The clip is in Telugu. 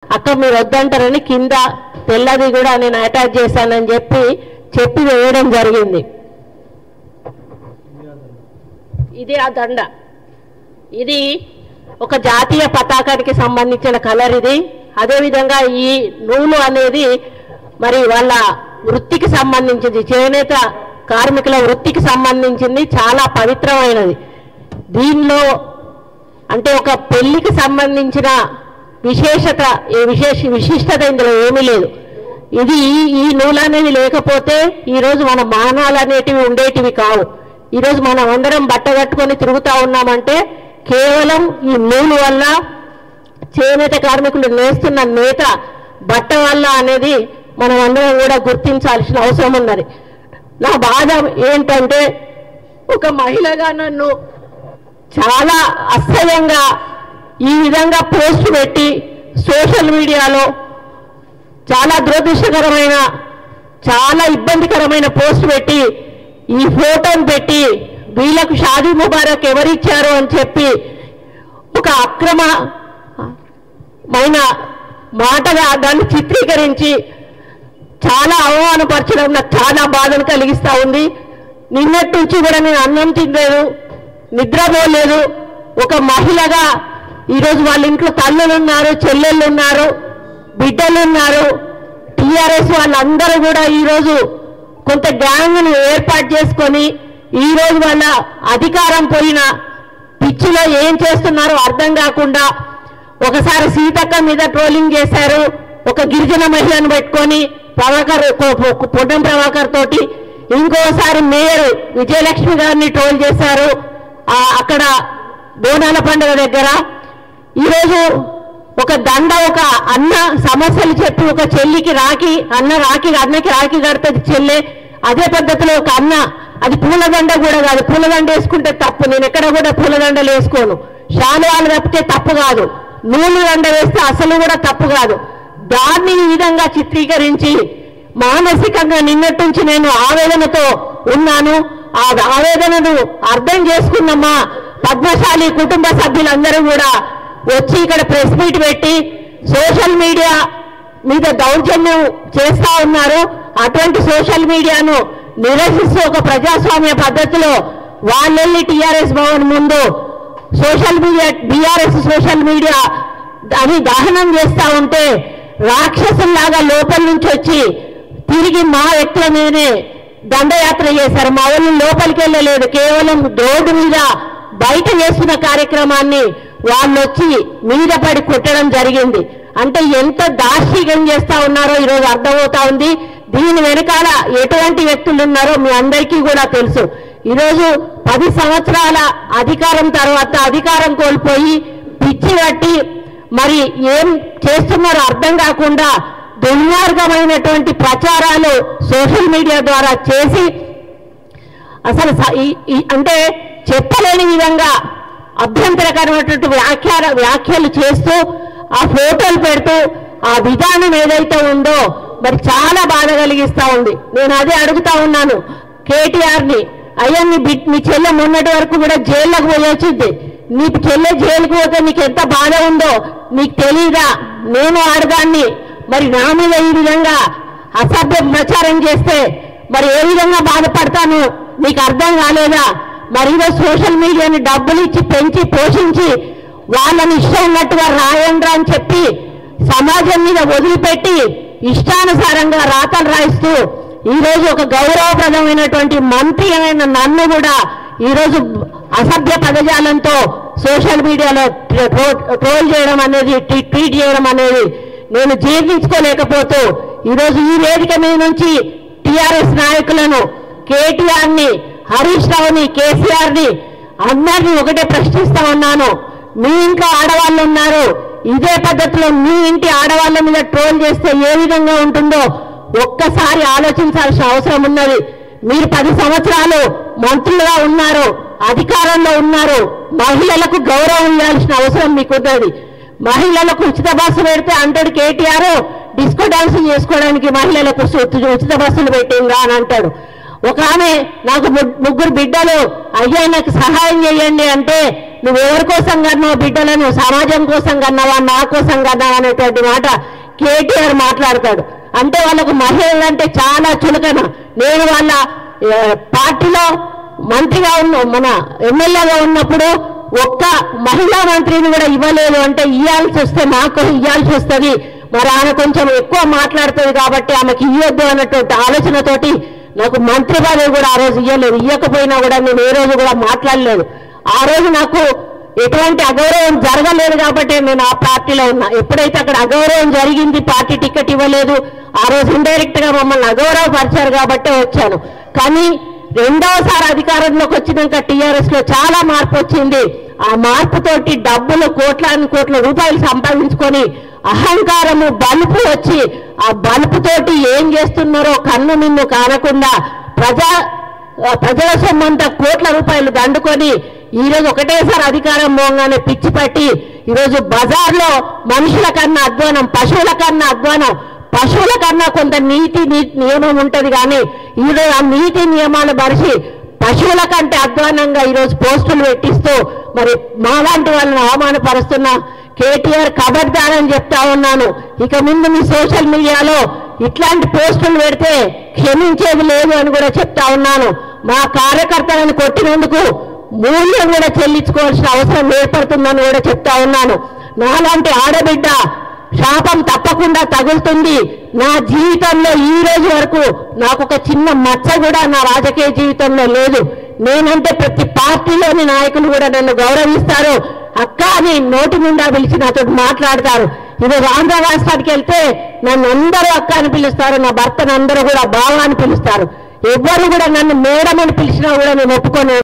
అక్క మీరు వద్దంటారని కింద తెల్లది కూడా నేను అటాచ్ చేశానని చెప్పి వేయడం జరిగింది. ఇది ఆ దండ, ఇది ఒక జాతీయ పతాకానికి సంబంధించిన కలర్ ఇది. అదేవిధంగా ఈ నూలు అనేది మరి వాళ్ళ వృత్తికి సంబంధించింది, చేనేత కార్మికుల వృత్తికి సంబంధించింది, చాలా పవిత్రమైనది. దీనిలో అంటే ఒక పెళ్లికి సంబంధించిన విశిష్టత ఇందులో ఏమీ లేదు. ఇది ఈ నూలు అనేది లేకపోతే ఈరోజు మన మానాలు అనేటివి ఉండేటివి కావు. ఈరోజు మనం అందరం బట్ట కట్టుకొని తిరుగుతూ ఉన్నామంటే కేవలం ఈ నూలు వల్ల, చేనేత కార్మికులు నేస్తున్న నేత బట్ట వల్ల అనేది మనం అందరం కూడా గుర్తించాల్సిన అవసరం ఉన్నది. నా బాధ ఏంటంటే ఒక మహిళగా నన్ను చాలా అసహ్యంగా ఈ విధంగా పోస్ట్ పెట్టి సోషల్ మీడియాలో చాలా దురదృష్టకరమైన, చాలా ఇబ్బందికరమైన పోస్ట్ పెట్టి ఈ ఫోటోను పెట్టి వీళ్ళకు షాదీ ముబారక్ ఎవరిచ్చారు అని చెప్పి ఒక అక్రమమైన మాటగా దాన్ని చిత్రీకరించి చాలా అవమానపరచడం నాకు చాలా బాధను కలిగిస్తూ ఉంది. నిన్నటి నుంచి కూడా నేను అన్నం తినలేదు, నిద్రపోలేదు. ఒక మహిళగా ఈరోజు వాళ్ళ ఇంట్లో తల్లులు ఉన్నారు, చెల్లెళ్ళు ఉన్నారు, బిడ్డలు ఉన్నారు. టీఆర్ఎస్ వాళ్ళందరూ కూడా ఈరోజు కొంత గ్యాంగ్ను ఏర్పాటు చేసుకొని ఈరోజు వాళ్ళ అధికారం పోయిన పిచ్చిలో ఏం చేస్తున్నారో అర్థం కాకుండా ఒకసారి సీతక్క మీద ట్రోలింగ్ చేశారు, ఒక గిరిజన మహిళను పెట్టుకొని పొన్నం ప్రభాకర్ తోటి, ఇంకోసారి మేయర్ విజయలక్ష్మి గారిని ట్రోల్ చేశారు అక్కడ బోనాల పండుగ దగ్గర. ఈరోజు ఒక దండ, ఒక అన్న సమస్యలు చెప్పి ఒక చెల్లికి రాఖీ, అన్నకి రాఖీ కడుతుంది చెల్లె. అదే పద్ధతిలో ఒక అన్న, అది పూలదండ కూడా కాదు, పూలదండ వేసుకుంటే తప్పు, నేను ఎక్కడ కూడా పూలదండలు వేసుకోను. శాలువాలు తప్పితే తప్పు కాదు, నూలు దండ వేస్తే అసలు కూడా తప్పు కాదు. దాన్ని ఈ విధంగా చిత్రీకరించి మానసికంగా నిన్నటి నుంచి నేను ఆవేదనతో ఉన్నాను. ఆ ఆవేదనను అర్థం చేసుకున్నమ్మా పద్మశాలి కుటుంబ సభ్యులందరూ కూడా వచ్చి ఇక్కడ ప్రెస్ మీట్ పెట్టి సోషల్ మీడియా మీద దౌర్జన్యం చేస్తా ఉన్నారు. అటువంటి సోషల్ మీడియాను నిరసిస్తూ ఒక ప్రజాస్వామ్య పద్ధతిలో వాళ్ళెళ్ళి టీఆర్ఎస్ భవన్ ముందు social media, BRS social media అని దహనం చేస్తా ఉంటే రాక్షసుల్లాగా లోపల నుంచి వచ్చి తిరిగి మా వ్యక్తుల మీదనే దండయాత్ర చేశారు. మా వాళ్ళు లోపలికి వెళ్ళలేదు, కేవలం రోడ్డు మీద బయట చేస్తున్న కార్యక్రమాన్ని వాళ్ళు వచ్చి మీద పడి కొట్టడం జరిగింది. అంటే ఎంత దార్శికం చేస్తా ఉన్నారో ఈరోజు అర్థమవుతా ఉంది. దీని వెనకాల ఎటువంటి వ్యక్తులు ఉన్నారో మీ అందరికీ కూడా తెలుసు. ఈరోజు 10 సంవత్సరాల అధికారం తర్వాత అధికారం కోల్పోయి పిచ్చి పట్టి మరి ఏం చేస్తున్నారో అర్థం కాకుండా దుర్మార్గమైనటువంటి ప్రచారాలు సోషల్ మీడియా ద్వారా చేసి అసలు అంటే చెప్పలేని విధంగా అభ్యంతరకరమైనటువంటి వ్యాఖ్యలు చేస్తూ ఆ ఫోటోలు పెడుతూ ఆ విధానం ఏదైతే ఉందో మరి చాలా బాధ కలిగిస్తా ఉంది. నేను అదే అడుగుతా ఉన్నాను కేటీఆర్ని, అయ్యా మీ చెల్లె మొన్నటి వరకు కూడా జైల్లోకి పోయొచ్చింది, నీ చెల్లె జైలుకు పోతే నీకు ఎంత బాధ ఉందో నీకు తెలీదా? నేను ఆడదాన్ని, మరి నా మీద ఈ విధంగా అసభ్య ప్రచారం చేస్తే మరి ఏ విధంగా బాధపడతాను నీకు అర్థం కాలేదా? మరి సోషల్ మీడియాని డబ్బులు ఇచ్చి పెంచి పోషించి వాళ్ళని ఇష్టం ఉన్నట్టుగా రాయండి అని చెప్పి సమాజం మీద వదిలిపెట్టి ఇష్టానుసారంగా రాతలు రాయిస్తూ ఈరోజు ఒక గౌరవప్రదమైనటువంటి మంత్రి అయిన నన్ను కూడా ఈరోజు అసభ్య పదజాలంతో సోషల్ మీడియాలో ట్రోల్ చేయడం అనేది, ట్వీట్ చేయడం అనేది నేను జీర్ణించుకోలేకపోతూ ఈరోజు ఈ వేదిక మీద నుంచి టీఆర్ఎస్ నాయకులను, కేటీఆర్ని, హరీష్ రావుని, కేసీఆర్ని అందరినీ ఒకటే ప్రశ్నిస్తా ఉన్నాను. మీ ఇంట్లో ఆడవాళ్ళు ఉన్నారు, ఇదే పద్ధతిలో మీ ఇంటి ఆడవాళ్ళ మీద ట్రోల్ చేస్తే ఏ విధంగా ఉంటుందో ఒక్కసారి ఆలోచించాల్సిన అవసరం ఉన్నది. మీరు 10 సంవత్సరాలు మంత్రులుగా ఉన్నారు, అధికారంలో ఉన్నారు, మహిళలకు గౌరవం ఇవ్వాల్సిన అవసరం మీకు ఉన్నది. మహిళలకు ఉచిత బస్సు పెడితే అంటాడు కేటీఆర్, డిస్కో డాన్స్ చేసుకోవడానికి మహిళలకు ఉచిత బస్సులు పెట్టిందా అని అంటాడు. ఒక ఆమె నాకు 3 బిడ్డలు, అయ్యా నాకు సహాయం చేయండి అంటే నువ్వెవరి కోసం కన్నావు బిడ్డలను, సమాజం కోసం కన్నావా, నా కోసం కన్నావా అనేటువంటి మాట కేటీఆర్ మాట్లాడతాడు. అంటే వాళ్ళకు మహిళలంటే చాలా చులకన. నేను వాళ్ళ పార్టీలో మంత్రిగా మన ఎమ్మెల్యేగా ఉన్నప్పుడు ఒక్క మహిళా మంత్రిని కూడా ఇవ్వలేదు. అంటే ఇవ్వాల్సి వస్తే నాకు ఇవ్వాల్సి వస్తుంది, మరి ఆమె కొంచెం ఎక్కువ మాట్లాడుతుంది కాబట్టి ఆమెకి ఇవ్వద్దు అన్నటువంటి ఆలోచనతోటి నాకు మంత్రి పదవి కూడా ఆ రోజు ఇవ్వలేదు. ఇవ్వకపోయినా కూడా నేను ఏ రోజు కూడా మాట్లాడలేదు. ఆ రోజు నాకు ఎటువంటి అగౌరవం జరగలేదు కాబట్టి నేను ఆ పార్టీలో ఉన్నా. ఎప్పుడైతే అక్కడ అగౌరవం జరిగింది, పార్టీ టికెట్ ఇవ్వలేదు, ఆ రోజు ఇండైరెక్ట్ గా మమ్మల్ని అగౌరవపరిచారు కాబట్టే వచ్చాను. కానీ రెండవసారి అధికారంలోకి వచ్చినాక టీఆర్ఎస్ లో చాలా మార్పు వచ్చింది. ఆ మార్పుతోటి డబ్బులు కోట్ల రూపాయలు సంపాదించుకొని అహంకారము బలుపు వచ్చి ఆ బలుపుతోటి ఏం చేస్తున్నారో కన్ను నిన్ను కానకుండా ప్రజల సొమ్మంతా కోట్ల రూపాయలు దండుకొని ఈరోజు ఒకటేసారి అధికారం పోగానే పిచ్చి పట్టి ఈరోజు బజార్లో మనుషుల కన్నా అధ్వానం, పశువుల కన్నా అధ్వానం. పశువుల కన్నా కొంత నీతి నియమం ఉంటది కానీ ఈరోజు ఆ నీతి నియమాలు మరిచి పశువుల కంటే అధ్వానంగా ఈరోజు పోస్టులు పెట్టిస్తూ మరి మాలాంటి వాళ్ళని అవమానపరుస్తున్న కేటీఆర్ ఖబర్దార్ అని చెప్తా ఉన్నాను. ఇక ముందు మీ సోషల్ మీడియాలో ఇట్లాంటి పోస్టులు పెడితే క్షమించేది లేదు అని కూడా చెప్తా ఉన్నాను. మా కార్యకర్తలను కొట్టినందుకు మూల్యం కూడా చెల్లించుకోవాల్సిన అవసరం ఏర్పడుతుందని కూడా చెప్తా ఉన్నాను. నాలాంటి ఆడబిడ్డ శాపం తప్పకుండా తగులుతుంది. నా జీవితంలో ఈ రోజు వరకు నాకు ఒక చిన్న మచ్చ కూడా నా రాజకీయ జీవితంలో లేదు. నేనంటే ప్రతి పార్టీలోని నాయకులు కూడా నన్ను గౌరవిస్తారు. అక్క అని నోటి నిండా పిలిచి నాతో మాట్లాడతారు. ఇది ఆంధ్ర రాష్ట్రానికి వెళ్తే నన్ను అందరూ అక్క అని పిలుస్తారు, నా భర్తను అందరూ కూడా బావ అని పిలుస్తారు. ఎవ్వరు కూడా నన్ను మేడం అని పిలిచినా కూడా నేను ఒప్పుకోను.